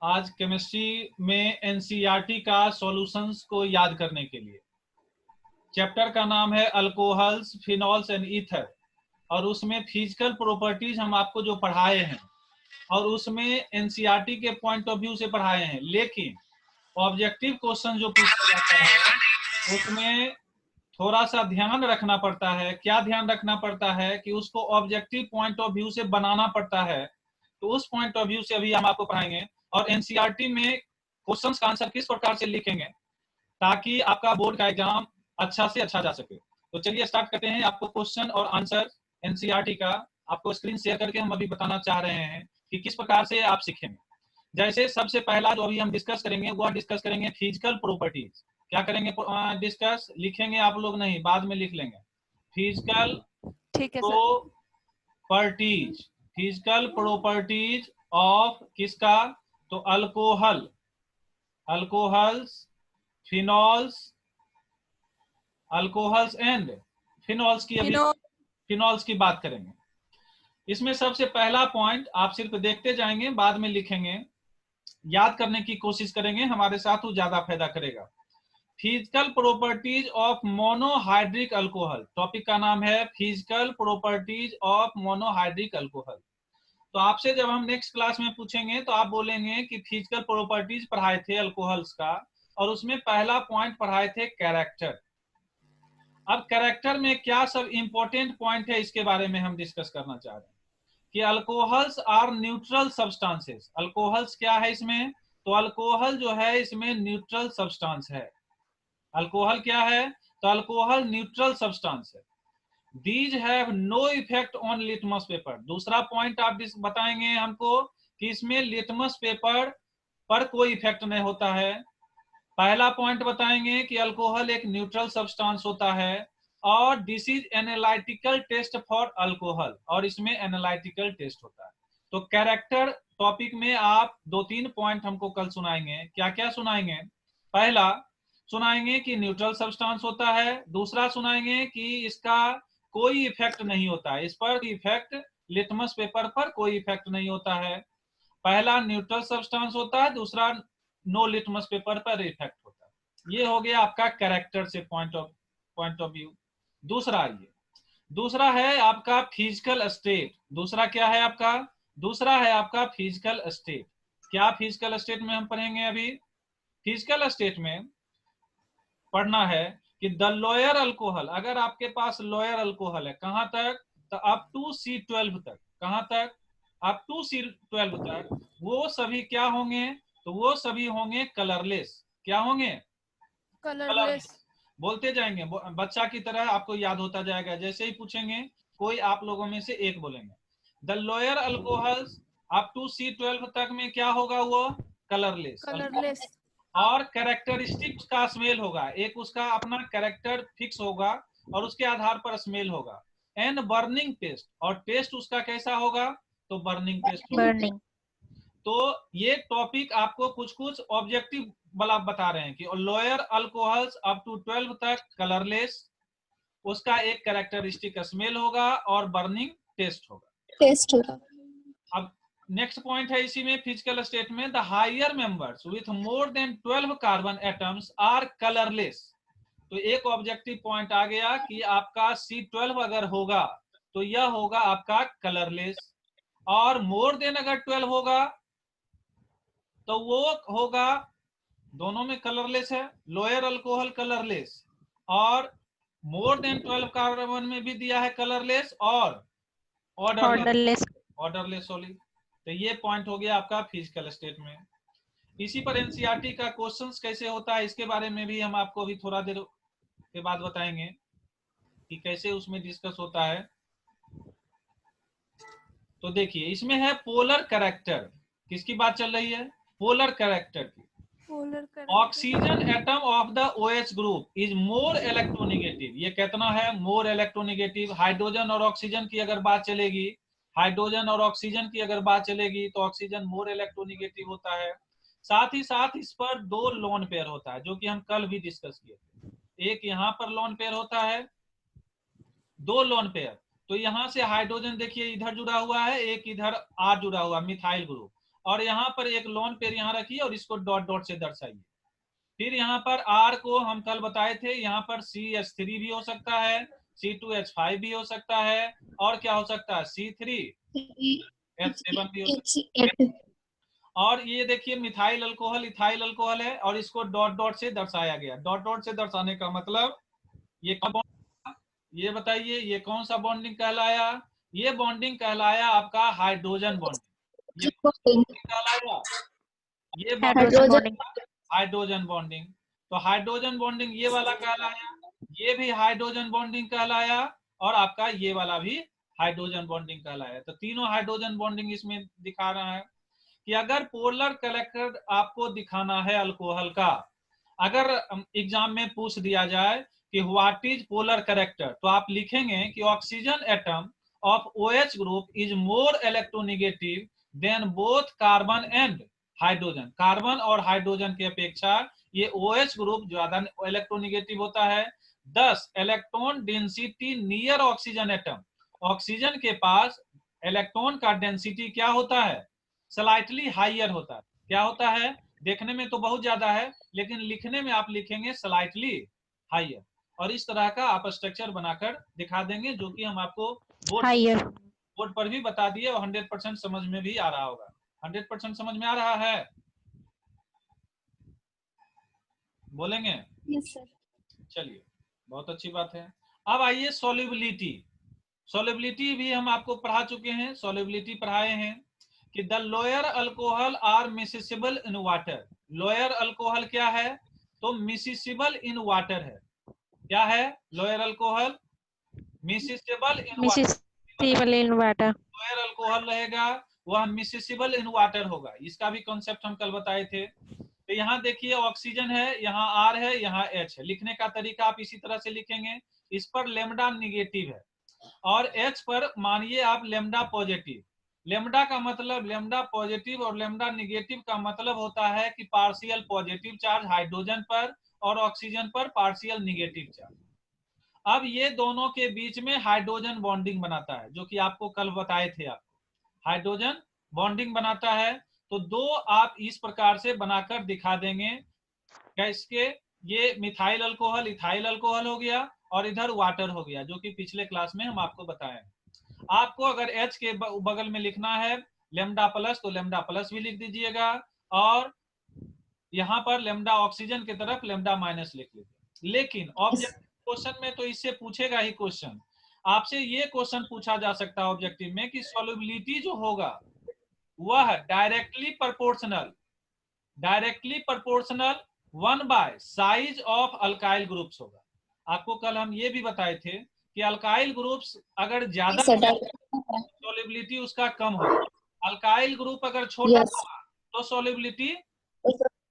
आज केमिस्ट्री में एनसीईआरटी का सॉल्यूशंस को याद करने के लिए चैप्टर का नाम है अल्कोहल्स, फिनॉल्स एंड ईथर, और उसमें फिजिकल प्रॉपर्टीज हम आपको जो पढ़ाए हैं और उसमें एनसीईआरटी के पॉइंट ऑफ व्यू से पढ़ाए हैं, लेकिन ऑब्जेक्टिव क्वेश्चन जो पूछा जाता है उसमें थोड़ा सा ध्यान रखना पड़ता है। क्या ध्यान रखना पड़ता है कि उसको ऑब्जेक्टिव पॉइंट ऑफ व्यू से बनाना पड़ता है। तो उस पॉइंट ऑफ व्यू से अभी हम आपको पढ़ाएंगे और एनसीईआरटी में क्वेश्चंस का आंसर किस प्रकार से लिखेंगे ताकि आपका बोर्ड का एग्जाम अच्छा से अच्छा जा सके। तो चलिए स्टार्ट करते हैं। आपको क्वेश्चन और आंसर एनसीईआरटी का आपको स्क्रीन शेयर करके हम अभी बताना चाह रहे हैं कि किस प्रकार से आप सीखेंगे। जैसे सबसे पहला जो अभी हम डिस्कस करेंगे वो डिस्कस करेंगे फिजिकल प्रॉपर्टीज। क्या करेंगे डिस्कस? लिखेंगे आप लोग नहीं, बाद में लिख लेंगे। Physical properties, physical properties of किसका? तो alcohol, alcohols, phenols, alcohols and phenols की अभी फिनॉल्स की बात करेंगे। इसमें सबसे पहला पॉइंट आप सिर्फ देखते जाएंगे, बाद में लिखेंगे, याद करने की कोशिश करेंगे, हमारे साथ वो ज्यादा फायदा करेगा। Physical properties of monohydric alcohol, topic का नाम है physical properties of monohydric alcohol. तो आपसे जब हम नेक्स्ट क्लास में पूछेंगे तो आप बोलेंगे कि फिजिकल प्रॉपर्टीज पढ़ाए थे अल्कोहल्स का और उसमें पहला पॉइंट पढ़ाए थे कैरेक्टर। अब कैरेक्टर में क्या सब इंपॉर्टेंट पॉइंट है इसके बारे में हम डिस्कस करना चाह रहे हैं कि alcohols are neutral substances. Alcohols क्या है इसमें? तो अल्कोहल जो है इसमें न्यूट्रल सब्सटेंस है। अल्कोहल क्या है? तो अल्कोहल न्यूट्रल सब्सटेंस है। These have no effect on litmus paper. दूसरा पॉइंट आप बताएंगे हमको कि इसमें लिटमस पेपर पर कोई इफेक्ट नहीं होता है। पहला पॉइंट बताएंगे कि अल्कोहल एक न्यूट्रल सब्सटेंस होता है और this is analytical test for alcohol, और इसमें एनालिटिकल टेस्ट होता है। तो कैरेक्टर टॉपिक में आप 2-3 पॉइंट हमको कल सुनाएंगे। क्या क्या सुनाएंगे? पहला सुनाएंगे कि न्यूट्रल सब्सटेंस होता है, दूसरा सुनाएंगे कि इसका कोई इफेक्ट नहीं होता है, इस पर इफेक्ट लिटमस पेपर पर कोई इफेक्ट नहीं होता है। पहला न्यूट्रल सब्सटेंस होता है, दूसरा नो लिटमस पेपर पर इफेक्ट होता है। ये हो गया आपका कैरेक्टर से पॉइंट ऑफ व्यू। दूसरा है आपका फिजिकल स्टेट। दूसरा क्या है आपका? दूसरा है आपका फिजिकल स्टेट। क्या फिजिकल स्टेट में हम पढ़ेंगे अभी? फिजिकल स्टेट में पढ़ना है कि द लोअर अल्कोहल, अगर आपके पास लोअर अल्कोहल है, कहां तक? तो अप टू C12 तक। कहां तक? अप टू C12 तक। वो सभी क्या होंगे? तो वो सभी होंगे कलरलेस। क्या होंगे? कलरलेस। बोलते जाएंगे, बच्चा की तरह आपको याद होता जाएगा। जैसे ही पूछेंगे कोई आप लोगों में से एक बोलेंगे। The lower alcohols up to C12 तक में क्या होगा? वो कलरलेस। और कैरेक्टरिस्टिक्स का स्मेल होगा, एक उसका अपना कैरेक्टर फिक्स होगा और उसके आधार पर स्मेल होगा। एंड बर्निंग टेस्ट, और टेस्ट उसका कैसा होगा? तो बर्निंग टेस्ट होगा। तो ये टॉपिक आपको कुछ कुछ ऑब्जेक्टिव वाला बता रहे हैं कि लोअर अल्कोहल्स अप टू 12 तक कलरलेस, उसका एक कैरेक्टरिस्टिक स्मेल होगा और बर्निंग टेस्ट होगा। अब नेक्स्ट पॉइंट है इसी में फिजिकल स्टेट में, the higher members with more than 12 carbon atoms are colourless. तो एक ऑब्जेक्टिव पॉइंट आ गया कि आपका C12 अगर होगा तो यह होगा आपका कलरलेस, और मोर देन अगर 12 होगा तो वो होगा, दोनों में कलरलेस है, लोअर अल्कोहल कलरलेस और मोर देन 12 कार्बन में भी दिया है कलरलेस और ऑर्डरलेस सॉलिड। तो ये पॉइंट हो गया आपका फिजिकल स्टेट में। इसी पर एनसीईआरटी का क्वेश्चंस कैसे होता है इसके बारे में भी हम आपको अभी थोड़ा देर के बाद बताएंगे कि कैसे उसमें डिस्कस होता है। तो देखिए इसमें है पोलर कैरेक्टर। किसकी बात चल रही है? पोलर कैरेक्टर की। Oxygen atom of the OH group is more electronegative. ये कितना है? More electronegative. हाइड्रोजन और ऑक्सीजन की अगर बात चलेगी, हाइड्रोजन और ऑक्सीजन की अगर बात चलेगी तो ऑक्सीजन मोर इलेक्ट्रोनेगेटिव होता है। साथ ही साथ इस पर 2 लोन पेयर होता है, जो कि हम कल भी डिस्कस किए थे। एक यहाँ पर लोन पेयर होता है, 2 लोन पेयर। तो यहां से हाइड्रोजन देखिए इधर जुड़ा हुआ है, एक इधर R जुड़ा हुआ, मिथाइल ग्रुप, और यहाँ पर एक लोन पेयर यहाँ रखिए और इसको डॉट डॉट से दर्शाइए। फिर यहाँ पर R को हम कल बताए थे, यहाँ पर CH3 भी हो सकता है, C2H5 भी हो सकता है, और क्या हो सकता है, C3H7 भी हो सकता है। और ये देखिए मिथाइल अल्कोहल इथाइल अल्कोहल है और इसको डॉट डॉट से दर्शाया गया। डॉट डॉट से दर्शाने का मतलब ये कौन बॉन्ड, ये बताइए ये कौन सा बॉन्डिंग कहलाया? ये बॉन्डिंग कहलाया आपका हाइड्रोजन बॉन्डिंग। ये कहलाया, ये हाइड्रोजन हाइड्रोजन बॉन्डिंग। तो हाइड्रोजन बॉन्डिंग ये वाला कहलाया, ये भी हाइड्रोजन बॉन्डिंग कहलाया, और आपका ये वाला भी हाइड्रोजन बॉन्डिंग कहलाया। तो तीनों हाइड्रोजन बॉन्डिंग इसमें दिखा रहा है कि अगर पोलर कलेक्टर आपको दिखाना है अल्कोहल का, अगर एग्जाम में पूछ दिया जाए कि व्हाट इज पोलर करेक्टर, तो आप लिखेंगे कि oxygen atom of OH group is more electronegative than both carbon and hydrogen. Carbon और हाइड्रोजन की अपेक्षा ये OH ग्रुप ज्यादा इलेक्ट्रोनेगेटिव होता है। 10 electron density near oxygen atom, oxygen के पास इलेक्ट्रॉन का डेंसिटी क्या होता है, स्लाइटली हाइयर होता है। क्या होता है, देखने में तो बहुत ज्यादा है लेकिन लिखने में आप लिखेंगे स्लाइटली हाइयर। और इस तरह का आप स्ट्रक्चर बनाकर दिखा देंगे, जो कि हम आपको बोर्ड पर भी बता दिए और 100% समझ में भी आ रहा होगा। 100% समझ में आ रहा है, बोलेंगे? Yes sir. चलिए बहुत अच्छी बात है। अब आइए सॉल्युबिलिटी। सॉल्युबिलिटी भी हम आपको पढ़ा चुके हैं, सॉल्युबिलिटी पढ़ाए हैं कि the lower alcohol are miscible in water. Lower alcohol क्या है, तो मिसिसिबल इन वाटर है। क्या है, lower alcohol miscible in water. Lower alcohol रहेगा वह मिसिसिबल इन वाटर होगा। इसका भी कॉन्सेप्ट हम कल बताए थे। तो यहाँ देखिए ऑक्सीजन है, यहाँ R है, यहाँ H है। लिखने का तरीका आप इसी तरह से लिखेंगे। इस पर लेमडा निगेटिव है और H पर मानिए आप लेमडा पॉजिटिव। लेमडा का मतलब लेमडा पॉजिटिव और लेमडा निगेटिव का मतलब होता है कि पार्शियल पॉजिटिव चार्ज हाइड्रोजन पर और ऑक्सीजन पर पार्शियल निगेटिव चार्ज। अब ये दोनों के बीच में हाइड्रोजन बॉन्डिंग बनाता है, जो कि आपको कल बताए थे। आप हाइड्रोजन बॉन्डिंग बनाता है। तो दो आप इस प्रकार से बनाकर दिखा देंगे। कैसे? ये मिथाइल अल्कोहल इथाइल अल्कोहल हो गया और इधर वाटर हो गया, जो कि पिछले क्लास में हम आपको बताए। आपको अगर H के बगल में लिखना है लेमडा प्लस, तो लेमडा प्लस भी लिख दीजिएगा, और यहाँ पर लेमडा ऑक्सीजन की तरफ लेमडा माइनस लिख लीजिए। लेकिन ऑब्जेक्टिव क्वेश्चन में तो इससे पूछेगा ही क्वेश्चन। आपसे ये क्वेश्चन पूछा जा सकता है ऑब्जेक्टिव में कि सॉल्युबिलिटी जो होगा वह directly proportional 1 size of alkyl groups होगा। आपको कल हम ये भी बताए थे कि अल्काइल ग्रुप्स अगर ज्यादा सॉल्युबिलिटी उसका कम होगा, अल्काइल ग्रुप अगर छोटा होगा तो सॉल्युबिलिटी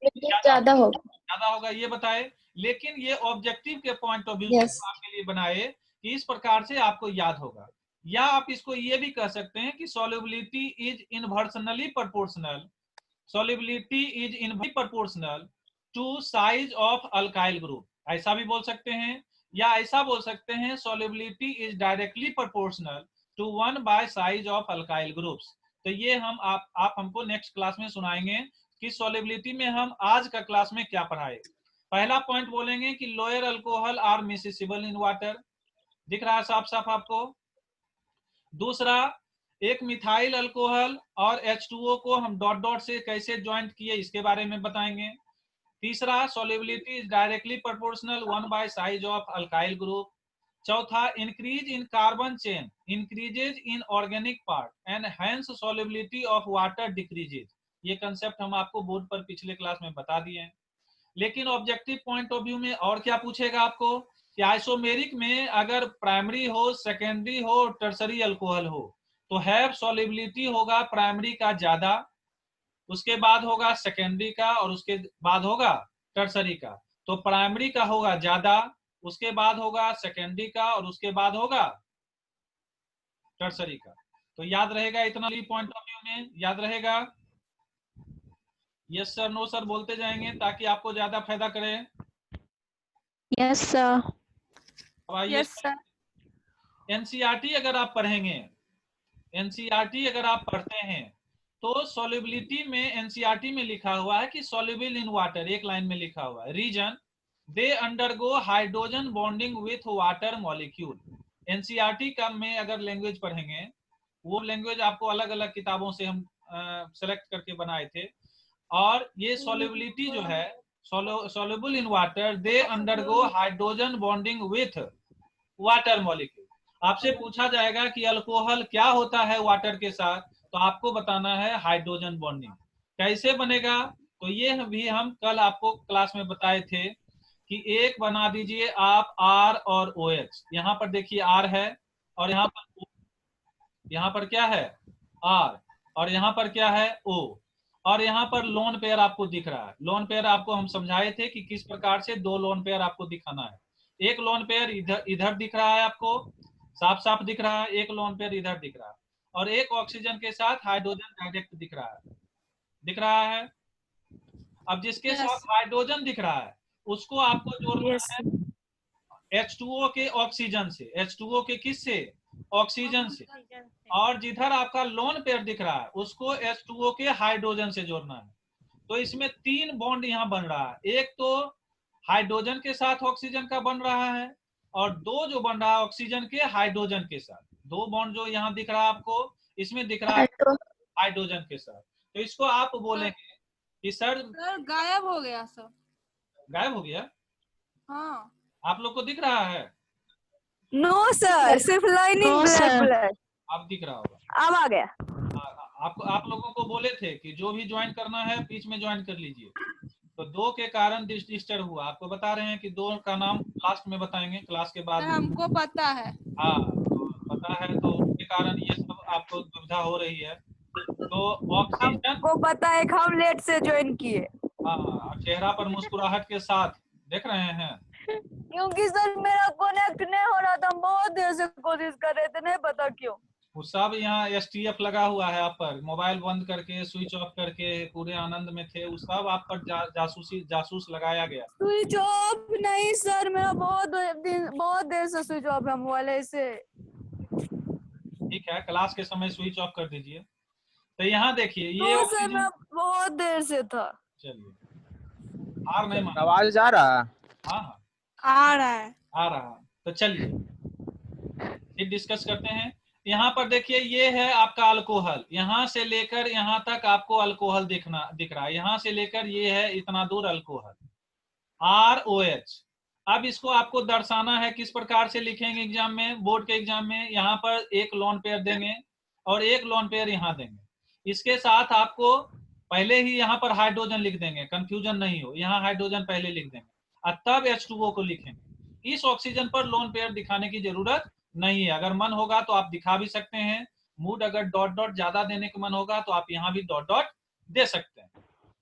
ज्यादा होगा। ये बताए। लेकिन ये ऑब्जेक्टिव के पॉइंट ऑफ व्यू से आपके लिए बनाए कि इस प्रकार से आपको याद होगा। या आप इसको ये भी कह सकते हैं कि solubility is inversely proportional, solubility is inversely proportional to size of alkyl group, ऐसा भी बोल सकते हैं। या ऐसा बोल सकते हैं solubility is directly proportional to 1 size of alkyl groups। तो ये हम आप हमको नेक्स्ट क्लास में सुनाएंगे कि solubility में हम आज का क्लास में क्या पढ़ाए। पहला पॉइंट बोलेंगे कि lower alcohol are miscible in water, दिख रहा है साफ साफ आपको। दूसरा, एक मिथाइल अल्कोहल और H2O को हम डॉट डॉट से कैसे ज्वाइंट किए इसके बारे में बताएंगे। तीसरा, solubility is directly proportional 1 size of alkyl group. चौथा, increase in carbon chain increases in organic part and hence solubility of water decreases. ये कंसेप्ट हम आपको बोर्ड पर पिछले क्लास में बता दिए हैं। लेकिन ऑब्जेक्टिव पॉइंट ऑफ व्यू में और क्या पूछेगा आपको कि आइसोमेरिक में अगर प्राइमरी हो, सेकेंडरी हो, टर्सरी अल्कोहल हो, तो हैव सॉल्युबिलिटी होगा प्राइमरी का ज्यादा, उसके बाद होगा सेकेंडरी का, और उसके बाद होगा टर्सरी का। तो प्राइमरी का होगा ज्यादा, उसके बाद होगा सेकेंडरी का, और उसके बाद होगा टर्सरी का। तो याद रहेगा इतना पॉइंट ऑफ व्यू में, याद रहेगा। यस सर, नो सर बोलते जाएंगे ताकि आपको ज्यादा फायदा करे। Yes sir. Yes sir. NCERT अगर आप पढ़ेंगे, एनसीईआरटी अगर आप पढ़ते हैं तो सॉल्युबिलिटी में एनसीईआरटी में लिखा हुआ है कि सॉल्युबल इन वाटर, एक लाइन में लिखा हुआ है। Reason, they undergo hydrogen bonding with water molecule. NCERT का में अगर लैंग्वेज पढ़ेंगे, वो लैंग्वेज आपको अलग अलग किताबों से हम सेलेक्ट करके बनाए थे। और ये सॉल्युबिलिटी जो है, soluble in water, they undergo hydrogen bonding with water molecule। आपसे पूछा जाएगा कि अल्कोहल क्या होता है वाटर के साथ, तो आपको बताना है हाइड्रोजन बॉन्डिंग। कैसे बनेगा, तो ये भी हम कल आपको क्लास में बताए थे कि एक बना दीजिए आप R और OH। यहाँ पर देखिए R है और यहाँ पर क्या है R, और यहाँ पर क्या है O, और यहाँ पर लोन पेयर आपको दिख रहा है। लोन पेयर आपको हम समझाए थे कि किस प्रकार से दो लोन पेयर आपको दिखाना है। एक लोन पेयर इधर इधर दिख रहा है, आपको साफ साफ दिख रहा है, एक लोन पेयर इधर दिख रहा है, और एक ऑक्सीजन के साथ हाइड्रोजन डायरेक्ट दिख रहा है, दिख रहा है। अब जिसके साथ हाइड्रोजन दिख रहा है उसको आपको जोड़ना है H2O के ऑक्सीजन से। H2O के किस से? ऑक्सीजन से। और जिधर आपका लोन पेयर दिख रहा है उसको H2O के हाइड्रोजन से जोड़ना है। तो इसमें 3 बॉन्ड यहाँ बन रहा है। एक तो हाइड्रोजन के साथ ऑक्सीजन का बन रहा है, और दो जो बन रहा है ऑक्सीजन के हाइड्रोजन के साथ। 2 बॉन्ड जो यहाँ दिख रहा है आपको, इसमें दिख रहा है हाइड्रोजन के साथ। तो इसको आप बोलेंगे कि सर गायब हो गया सर। गायब हो गया? हाँ। आप लोग को दिख रहा है? नो सर, सिर्फ लाइनिंग ब्लैक ब्लैक। आप दिख रहा होगा, अब आ गया। आप लोगों को बोले थे कि जो भी ज्वाइन करना है बीच में ज्वाइन कर लीजिए। तो 2 के कारण डिस्टर्ब हुआ। आपको बता रहे हैं कि 2 का नाम लास्ट में बताएंगे क्लास के बाद। हमको पता है। हाँ, तो पता है, तो उसके कारण ये सब आपको दुविधा हो रही है। तो ऑक्सीजन, हमको पता है, हम लेट से ज्वाइन किए। हाँ, चेहरा पर मुस्कुराहट के साथ देख रहे हैं। क्योंकि सर मेरा कनेक्ट नहीं हो रहा था, हम बहुत देर से कोशिश कर रहे थे, नहीं पता क्यों। वो सब यहाँ STF लगा हुआ है आप पर। मोबाइल बंद करके स्विच ऑफ करके पूरे आनंद में थे, वो सब आप पर जासूस लगाया गया। स्विच ऑफ नहीं सर, मेरा बहुत देर से स्विच ऑफ है मोबाइल ऐसे। ठीक है, क्लास के समय स्विच ऑफ कर दीजिए। तो यहाँ देखिए ये तो सर मैं बहुत देर से था। चलिए, हार नहीं माना। आवाज जा रहा है? हाँ हाँ आ रहा है, आ रहा। तो चलिए ये डिस्कस करते हैं। यहाँ पर देखिए ये है आपका अल्कोहल, यहाँ से लेकर यहाँ तक आपको अल्कोहल दिख रहा है। यहाँ से लेकर ये है इतना दूर अल्कोहल, ROH। अब इसको आपको दर्शाना है, किस प्रकार से लिखेंगे एग्जाम में, बोर्ड के एग्जाम में। यहाँ पर एक लोन पेयर देंगे और एक लोन पेयर यहाँ देंगे। इसके साथ आपको पहले ही यहाँ पर हाइड्रोजन लिख देंगे, कंफ्यूजन नहीं हो, यहाँ हाइड्रोजन पहले लिख देंगे और तब H2O को लिखेंगे। इस ऑक्सीजन पर लोन पेयर दिखाने की जरूरत नहीं है। अगर मन होगा तो आप दिखा भी सकते हैं। मूड अगर डॉट डॉट ज्यादा देने का मन होगा तो आप यहाँ भी डॉट डॉट दे सकते हैं।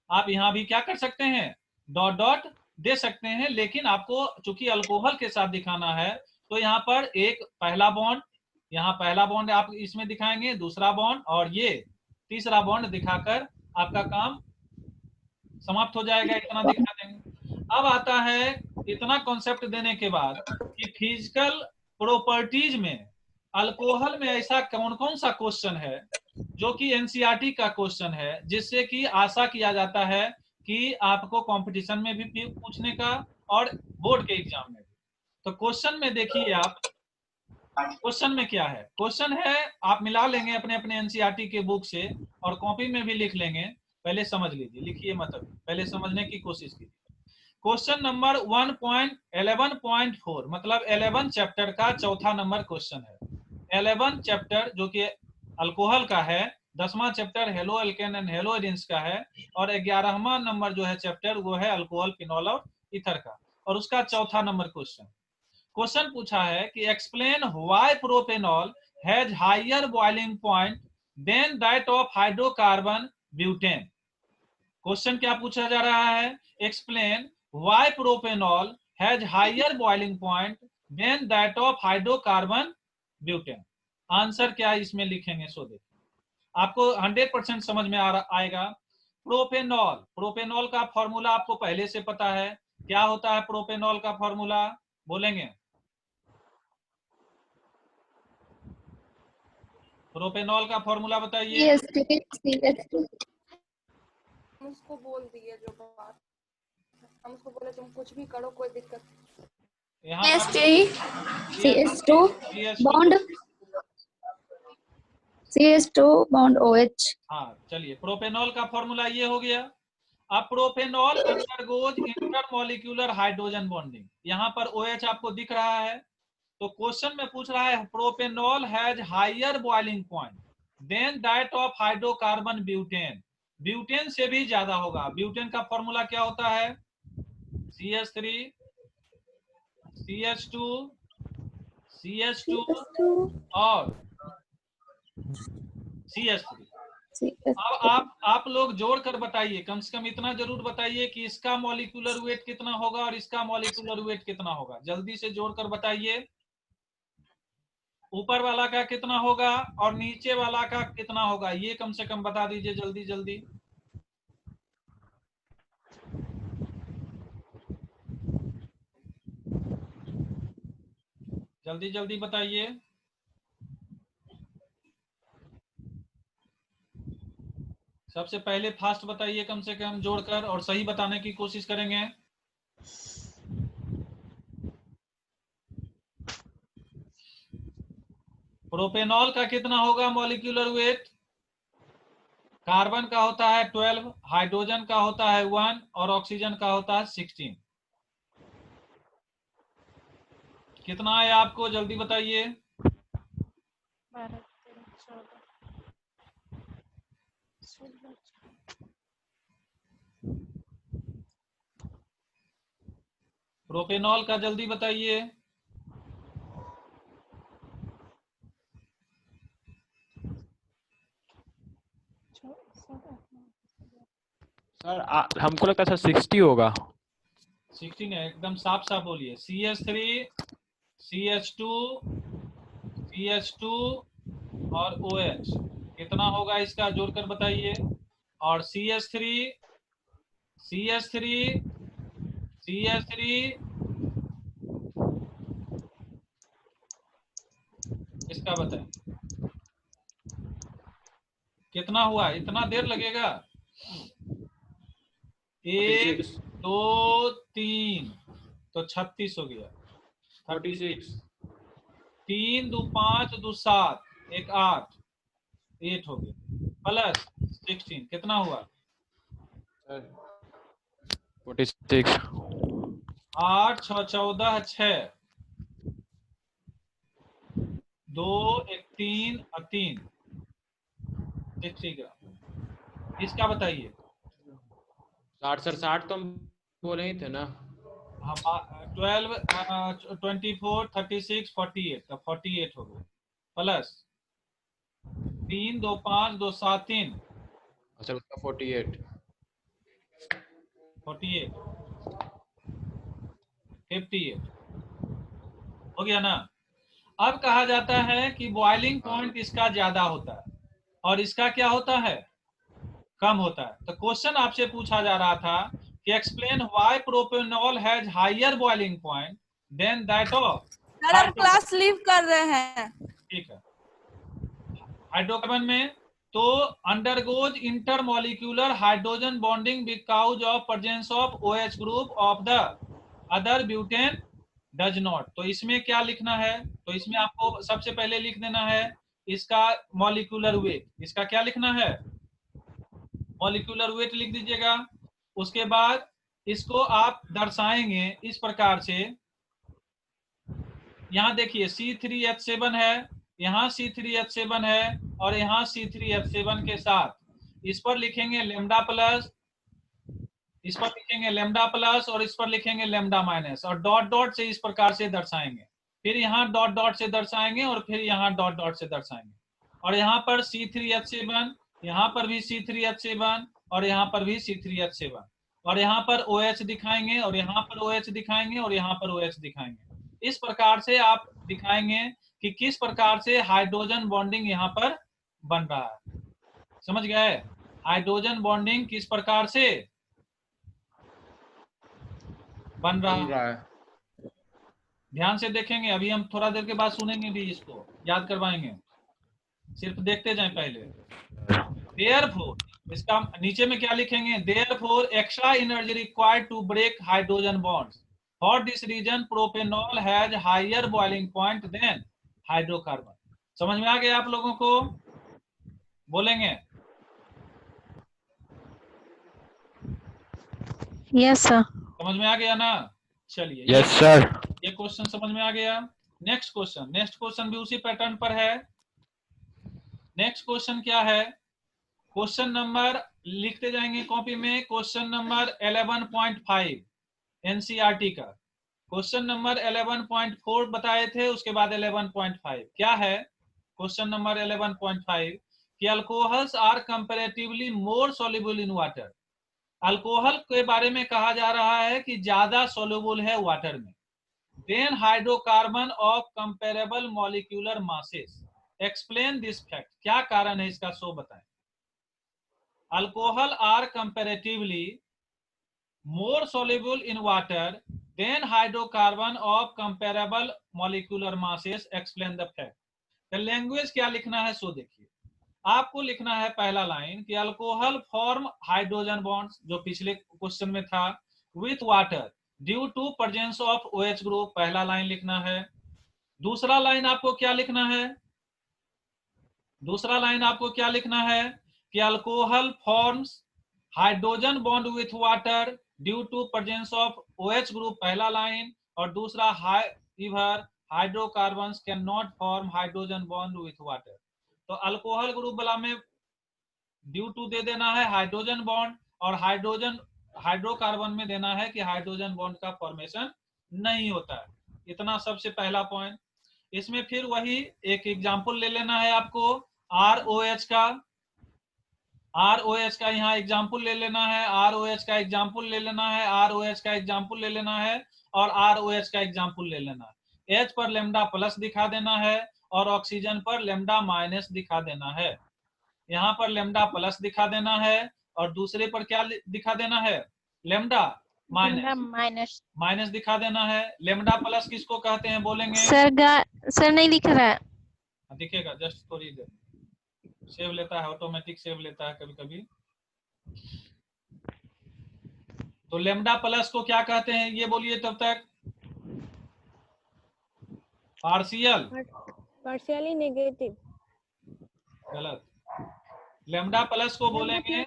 आप यहाँ भी क्या कर सकते हैं, डॉट डॉट दे सकते हैं। लेकिन आपको चूंकि अल्कोहल के साथ दिखाना है तो यहाँ पर एक पहला बॉन्ड, यहाँ पहला बॉन्ड आप इसमें दिखाएंगे, दूसरा बॉन्ड और ये तीसरा बॉन्ड दिखाकर आपका काम समाप्त हो जाएगा। इतना दिखा देंगे। अब आता है इतना कॉन्सेप्ट देने के बाद कि फिजिकल प्रॉपर्टीज में अल्कोहल में ऐसा कौन कौन सा क्वेश्चन है जो कि एनसीईआरटी का क्वेश्चन है, जिससे कि आशा किया जाता है कि आपको कंपटीशन में भी पूछने का और बोर्ड के एग्जाम में भी। तो क्वेश्चन में देखिए आप, क्वेश्चन में क्या है। क्वेश्चन है, आप मिला लेंगे अपने अपने एनसीईआरटी के बुक से और कॉपी में भी लिख लेंगे। पहले समझ लीजिए, लिखिए मतलब पहले समझने की कोशिश कीजिए। क्वेश्चन नंबर 1.11.4 मतलब 11 चैप्टर का चौथा नंबर क्वेश्चन है। 11 चैप्टर जो कि अल्कोहल का है, 10वां chapter haloalkane and haloarenes का है, और 11वां नंबर जो है चैप्टर वो है अल्कोहल, फिनॉल और ईथर का, और उसका चौथा नंबर क्वेश्चन। क्वेश्चन पूछा है कि explain why propanol has higher boiling point than that of hydrocarbon butane. Question क्या पूछा जा रहा है, explain why propanol has higher boiling point than that of hydrocarbon butane. Answer क्या इसमें लिखेंगे, सो देखिए आपको 100% समझ में आएगा। प्रोपेनॉल, प्रोपेनॉल का फॉर्मूला आपको पहले से पता है। क्या होता है प्रोपेनॉल का फॉर्मूला, बोलेंगे? प्रोपेनॉल का फॉर्मूला बताइए। हम उसको बोल दिए जो बात, हम उसको बोले तुम कुछ भी करो कोई दिक्कत यहाँ पर CH2 CH2 bond CH2 bond OH। हाँ चलिए, प्रोपेनॉल का फॉर्मूला ये हो गया। अब propanol undergoes intermolecular hydrogen bonding, यहाँ पर OH आपको दिख रहा है। तो क्वेश्चन में पूछ रहा है propanol has higher boiling point than that of hydrocarbon butane, butane से भी ज्यादा होगा। ब्यूटेन का फॉर्मूला क्या होता है? CH3 CH2 CH2 और CH3। अब आप लोग जोड़ कर बताइए, कम से कम इतना जरूर बताइए कि इसका मॉलिक्यूलर वेट कितना होगा और इसका मॉलिक्यूलर वेट कितना होगा। जल्दी से जोड़ कर बताइए, ऊपर वाला का कितना होगा और नीचे वाला का कितना होगा, ये कम से कम बता दीजिए जल्दी जल्दी। जल्दी जल्दी बताइए। सबसे पहले फास्ट बताइए, कम से कम जोड़कर, और सही बताने की कोशिश करेंगे। प्रोपेनॉल का कितना होगा मॉलिक्यूलर वेट? कार्बन का होता है 12, हाइड्रोजन का होता है 1 और ऑक्सीजन का होता है 16। कितना है आपको, जल्दी बताइए। 12, 13, 14, 16। प्रोपेनॉल का जल्दी बताइए। सर हमको लगता है सर 60 होगा। 16 है, एकदम साफ साफ बोलिए। CH3 CH2 CH2 और OH कितना होगा इसका जोड़कर बताइए। और CH3 CH3 CH3 इसका बताइए कितना हुआ। इतना देर लगेगा? 1 2 3 तो 36 हो गया। 46 3 2 5 2 7 1 8 8 हो गया प्लस 16 कितना हुआ? 46 8 6 14 6 2 1 3 और 3 60 ग्राम। इसका बताइए। 60 सर 60 तो हम बोले ही थे ना। हम 12 24 36 48 तो 48 हो गया प्लस 3 2 5 2 7 3 सर उसका 48 58 58 हो गया ना। अब कहा जाता है कि बॉइलिंग पॉइंट इसका ज्यादा होता है और इसका क्या होता है? कम होता है। तो क्वेश्चन आपसे पूछा जा रहा था कि explain why propanol has higher boiling point than that of sir हम क्लास लीव कर रहे हैं। ठीक है, हाइड्रोकार्बन में तो undergoes intermolecular hydrogen bonding because of presence of OH group of the other butane does not. तो इसमें क्या लिखना है? तो इसमें आपको सबसे पहले लिख देना है इसका मॉलिक्यूलर वेट। इसका क्या लिखना है? मॉलिक्यूलर वेट लिख दीजिएगा। उसके बाद इसको आप दर्शाएंगे इस प्रकार से। यहाँ देखिए C3H7 है, यहाँ C3H7 है और यहाँ C3H7 के साथ इस पर लिखेंगे लेमडा प्लस, इस पर लिखेंगे लेमडा प्लस और इस पर लिखेंगे लेमडा माइनस और डॉट डॉट से इस प्रकार से दर्शाएंगे। फिर यहाँ डॉट डॉट से दर्शाएंगे और फिर यहाँ डॉट डॉट से दर्शाएंगे। और यहाँ पर C3H7, यहाँ पर भी C3H7 और यहाँ पर भी C3H7 और यहाँ पर OH दिखाएंगे और यहाँ पर OH दिखाएंगे और यहाँ पर OH दिखाएंगे। इस प्रकार से आप दिखाएंगे कि किस प्रकार से हाइड्रोजन बॉन्डिंग यहाँ पर बन रहा है। समझ गए? हाइड्रोजन बॉन्डिंग किस प्रकार से बन रहा है, ध्यान से देखेंगे। अभी हम थोड़ा देर के बाद सुनेंगे भी, इसको याद करवाएंगे। सिर्फ देखते जाएं पहले। देयरफॉर, इसका नीचे में क्या लिखेंगे, therefore extra energy required to break hydrogen bonds, for this reason propanol has higher boiling point than hydrocarbon. समझ में आ गया आप लोगों को? बोलेंगे? Yes sir. समझ में आ गया ना? चलिए, यस सर। ये क्वेश्चन समझ में आ गया। नेक्स्ट क्वेश्चन भी उसी पैटर्न पर है। नेक्स्ट क्वेश्चन क्या है? क्वेश्चन नंबर लिखते जाएंगे कॉपी में, क्वेश्चन नंबर 11.5 एनसीईआरटी का। क्वेश्चन नंबर 11.4 बताए थे, उसके बाद 11.5 क्या है? क्वेश्चन नंबर 11.5 कि alcohols are comparatively more soluble in water. Alcohol के बारे में कहा जा रहा है कि ज्यादा सोल्यूबल है वाटर में। Than hydrocarbon of comparable molecular masses, explain this fact. क्या कारण है इसका, सो बताएं। Alcohol are comparatively more soluble in water than hydrocarbon of comparable molecular masses, explain the fact. Language क्या लिखना है सो देखिए। आपको लिखना है पहला लाइन कि अल्कोहल फॉर्म हाइड्रोजन बॉन्ड्स, जो पिछले क्वेश्चन में था, with water due to presence of OH group, पहला लाइन लिखना है। दूसरा लाइन आपको क्या लिखना है? दूसरा लाइन आपको क्या लिखना है कि alcohol forms hydrogen bond with water due to presence of OH group, पहला लाइन। और दूसरा, hydrocarbons can not form hydrogen bond with water. तो अल्कोहल ग्रुप वाला में ड्यू टू दे देना है हाइड्रोजन बॉन्ड, और हाइड्रोकार्बन में देना है कि हाइड्रोजन बॉन्ड का फॉर्मेशन नहीं होता है। इतना सबसे पहला पॉइंट। इसमें फिर वही एक एग्जांपल ले लेना है आपको, ROH का यहाँ एग्जांपल ले लेना है, ROH का एग्जांपल ले लेना है, ROH का एग्जांपल ले लेना है, और ROH का एग्जांपल ले लेना है। H पर लेमडा प्लस दिखा देना है और ऑक्सीजन पर लेमडा माइनस दिखा देना है। यहाँ पर लेमडा प्लस दिखा देना है और दूसरे पर क्या दिखा देना है, लेमडा माइनस दिखा देना है। लेमडा प्लस किसको कहते हैं बोलेंगे? सर नहीं लिख रहा है। दिखेगा, जस्ट थोड़ी देर सेव लेता है, ऑटोमेटिक सेव लेता है कभी कभी। तो लेमडा प्लस को क्या कहते हैं ये बोलिए तब तक। पार्शियली नेगेटिव, गलत। लेमडा प्लस को बोलेंगे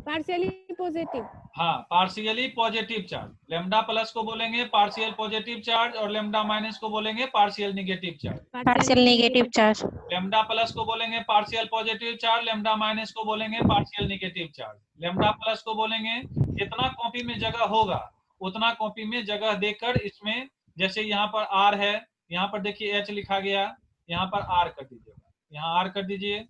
पार्शियली पॉजिटिव। हाँ, partially positive charge. Lambda plus को बोलेंगे पार्शियल पॉजिटिव चार्ज, और लेमडा माइनस को बोलेंगे partial negative charge. Partial negative charge. Lambda plus को बोलेंगे partial positive charge, lambda minus को बोलेंगे partial negative charge. Lambda plus को बोलेंगे, जितना कॉपी में जगह होगा उतना कॉपी में जगह देकर इसमें, जैसे यहाँ पर R है, यहाँ पर देखिए H लिखा गया, यहाँ पर R कर दीजिएगा, यहाँ R कर दीजिए।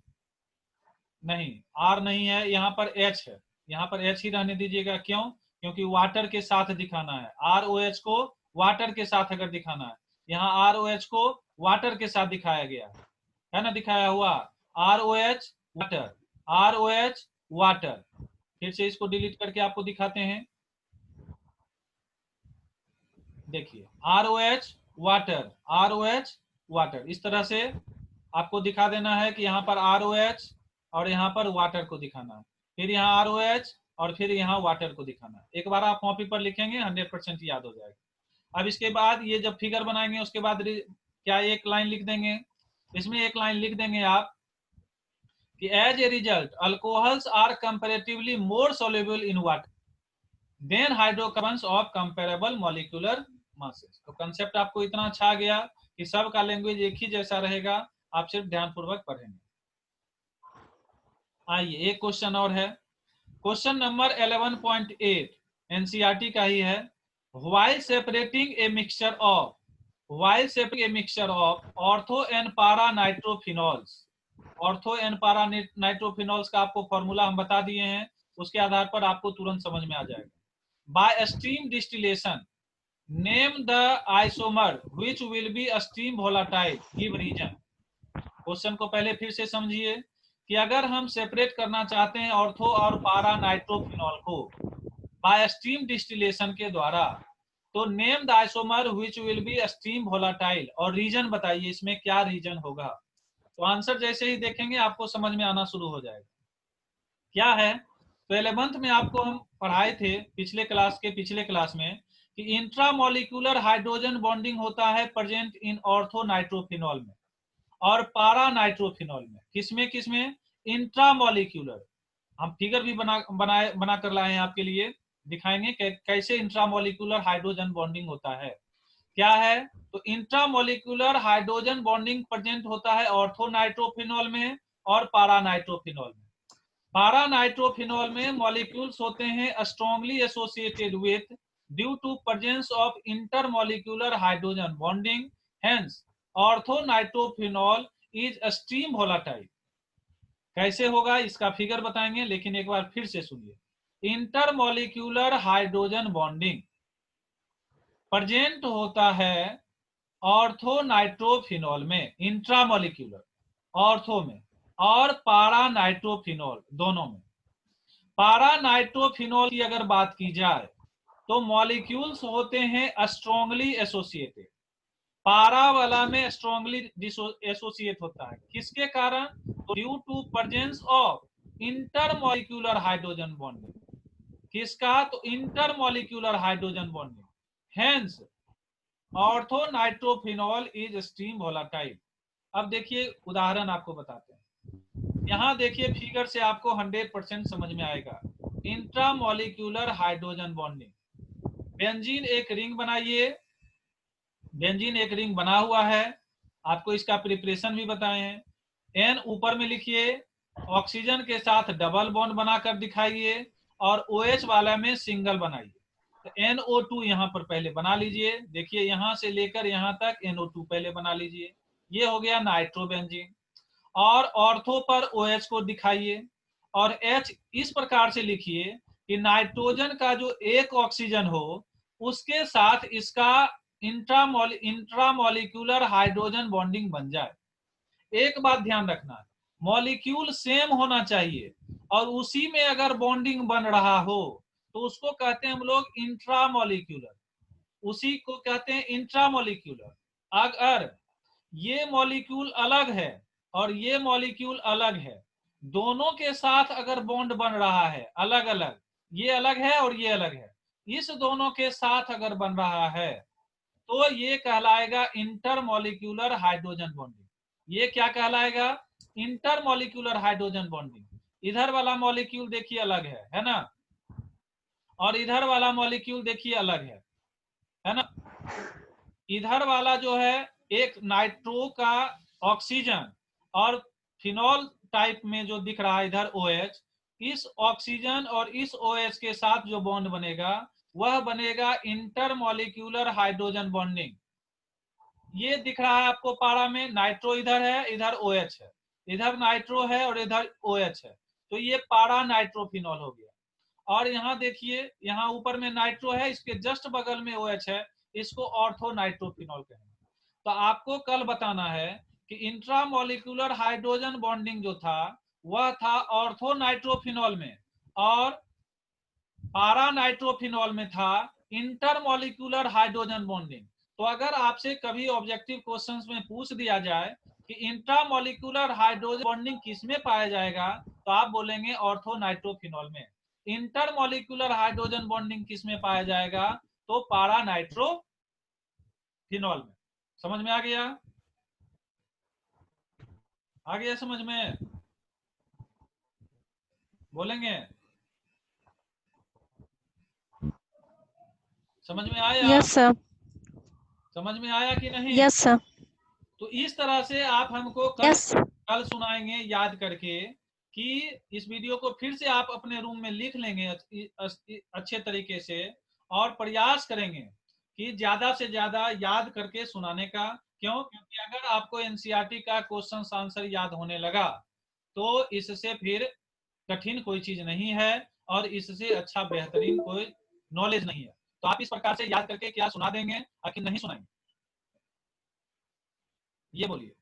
नहीं, R नहीं है, यहाँ पर H है, यहाँ पर H ही रहने दीजिएगा। क्यों? क्योंकि वाटर के साथ दिखाना है। ROH को वाटर के साथ अगर दिखाना है, यहाँ ROH को वाटर के साथ दिखाया गया है ना, दिखाया हुआ ROH वाटर, ROH वाटर। फिर से इसको डिलीट करके आपको दिखाते हैं। देखिए ROH वाटर, ROH वाटर, इस तरह से आपको दिखा देना है कि यहाँ पर ROH और यहाँ पर वाटर को दिखाना है, फिर यहाँ ROH और फिर यहाँ वाटर को दिखाना है। एक बार आप कॉपी पर लिखेंगे 100% याद हो जाएगा। अब इसके बाद ये जब फिगर बनाएंगे उसके बाद क्या एक लाइन लिख देंगे, इसमें एक लाइन लिख देंगे आप कि as a result alcohols are comparatively more soluble in water than hydrocarbons of comparable molecular masses. तो कंसेप्ट आपको इतना अच्छा आ गया कि सबका लैंग्वेज एक ही जैसा रहेगा, आप सिर्फ ध्यानपूर्वक पढ़ेंगे। आइए एक क्वेश्चन और है, क्वेश्चन नंबर 11.8 एनसीईआरटी का ही है। While separating a mixture of ortho and para nitrophenols, ortho and para नाइट्रोफिनॉल्स का आपको फॉर्मूला हम बता दिए हैं, उसके आधार पर आपको तुरंत समझ में आ जाएगा। By steam distillation name the isomer which will be steam volatile, give reason. Question को पहले फिर से समझिए कि अगर हम सेपरेट करना चाहते हैं ऑर्थो और पारा नाइट्रोफिनॉल को बाय स्टीम डिस्टिलेशन के द्वारा, तो name the isomer which will be steam volatile, और रीजन बताइए इसमें क्या रीजन होगा। तो आंसर जैसे ही देखेंगे आपको समझ में आना शुरू हो जाएगा। क्या है, तो 11th में आपको हम पढ़ाए थे पिछले क्लास में कि इंट्रामोलिकुलर हाइड्रोजन बॉन्डिंग होता है प्रेजेंट इन ऑर्थो नाइट्रोफिनॉल में और पारा नाइट्रोफिनॉल में। किसमें इंट्रामोलिकुलर। हम फिगर भी बना कर लाए हैं आपके लिए, दिखाएंगे कैसे इंट्रामोलिकुलर हाइड्रोजन बॉन्डिंग होता है। क्या है, तो इंट्रामोलिकुलर हाइड्रोजन बॉन्डिंग प्रेजेंट होता है ऑर्थो नाइट्रोफिनॉल में और पारा नाइट्रोफिनॉल में। पारा नाइट्रोफिनॉल में मॉलिक्यूल्स होते हैं strongly associated with due to presence of intermolecular hydrogen bonding, hence ortho nitrophenol is extreme volatile. कैसे होगा इसका फिगर बताएंगे, लेकिन एक बार फिर से सुनिए। इंटरमोलिकुलर हाइड्रोजन बॉन्डिंग प्रेजेंट होता है ऑर्थो नाइट्रोफिनॉल में, इंट्रामोलिकुलर ऑर्थो में, और पारा नाइट्रोफिनॉल दोनों में। पारा नाइट्रोफिनॉल की अगर बात की जाए तो मॉलिक्यूल्स होते हैं स्ट्रॉन्गली एसोसिएटेड। पारा वाला में स्ट्रॉन्गली एसोसिएट होता है, किसके कारण, due to presence of intermolecular hydrogen bonding. किसका, तो intermolecular hydrogen bonding, hence ortho nitrophenol is extreme volatile. अब देखिए उदाहरण आपको बताते हैं। यहां देखिए फिगर से आपको 100% समझ में आएगा। इंट्रामोलिकुलर हाइड्रोजन बॉन्डिंग, बेंजीन एक रिंग बनाइए, बेंजीन एक रिंग बना हुआ है, आपको इसका प्रिपरेशन भी बताए हैं। एन ऊपर में लिखिए, ऑक्सीजन के साथ डबल बॉन्ड बनाकर दिखाइए और OH वाला में सिंगल बनाइए। तो NO2 यहाँ पर पहले बना लीजिए, देखिए यहां से लेकर यहां तक NO2 पहले बना लीजिए, ये हो गया नाइट्रोबेंजीन। और ऑर्थो पर OH को दिखाइए और H इस प्रकार से लिखिए कि नाइट्रोजन का जो एक ऑक्सीजन हो उसके साथ इसका इंट्रामोलिकुलर हाइड्रोजन बॉन्डिंग बन जाए। एक बात ध्यान रखना, मॉलिक्यूल सेम होना चाहिए और उसी में अगर बॉन्डिंग बन रहा हो तो उसको कहते हैं हम लोग इंट्रामोलिकुलर, उसी को कहते हैं इंट्रामोलिकुलर। अगर ये मॉलिक्यूल अलग है और ये मॉलिक्यूल अलग है, दोनों के साथ अगर बॉन्ड बन रहा है अलग अलग, ये अलग है और ये अलग है, इस दोनों के साथ अगर बन रहा है तो ये कहलाएगा इंटरमोलिकुलर हाइड्रोजन बॉन्डिंग। ये क्या कहलाएगा, इंटरमोलिकुलर हाइड्रोजन बॉन्डिंग। इधर वाला मॉलिक्यूल देखिए अलग है ना, और इधर वाला मॉलिक्यूल देखिए अलग है ना। इधर वाला जो है एक नाइट्रो का ऑक्सीजन और फिनॉल टाइप में जो दिख रहा है इधर OH, इस ऑक्सीजन और इस OH के साथ जो बॉन्ड बनेगा वह बनेगा इंटरमोलिकुलर हाइड्रोजन बॉन्डिंग। ये दिख रहा है आपको पारा में, नाइट्रो इधर है, इधर OH है, इधर नाइट्रो है और इधर OH है, तो ये पारा नाइट्रोफिनॉल हो गया। और यहाँ देखिए, यहाँ ऊपर में नाइट्रो है, इसके जस्ट बगल में OH है, इसको ऑर्थो नाइट्रोफिनॉल कहेंगे। तो आपको कल बताना है कि इंट्रामोलिकुलर हाइड्रोजन बॉन्डिंग जो था वह था ऑर्थो नाइट्रोफिनॉल में, और पारा नाइट्रोफिनॉल में था इंटरमोलिकुलर हाइड्रोजन बॉन्डिंग। तो अगर आपसे कभी ऑब्जेक्टिव क्वेश्चंस में पूछ दिया जाए कि इंट्रामोलिकुलर हाइड्रोजन बॉन्डिंग किसमें पाया जाएगा, तो आप बोलेंगे ऑर्थो नाइट्रोफिनॉल में। इंटरमोलिकुलर हाइड्रोजन बॉन्डिंग किसमें पाया जाएगा, तो पारा नाइट्रोफिनॉल में। समझ में आ गया, आ गया समझ में, बोलेंगे समझ में आया, यस सर, समझ में आया कि नहीं। यस सर, तो इस तरह से आप हमको यस। कल सुनाएंगे याद करके कि इस वीडियो को फिर से आप अपने रूम में लिख लेंगे अच्छे तरीके से और प्रयास करेंगे कि ज्यादा से ज्यादा याद करके सुनाने का। क्यों, क्योंकि अगर आपको एनसीईआरटी का क्वेश्चन आंसर याद होने लगा तो इससे फिर कठिन कोई चीज नहीं है और इससे अच्छा बेहतरीन कोई नॉलेज नहीं है। तो आप इस प्रकार से याद करके क्या सुना देंगे, आखिर नहीं सुनाएंगे, ये बोलिए।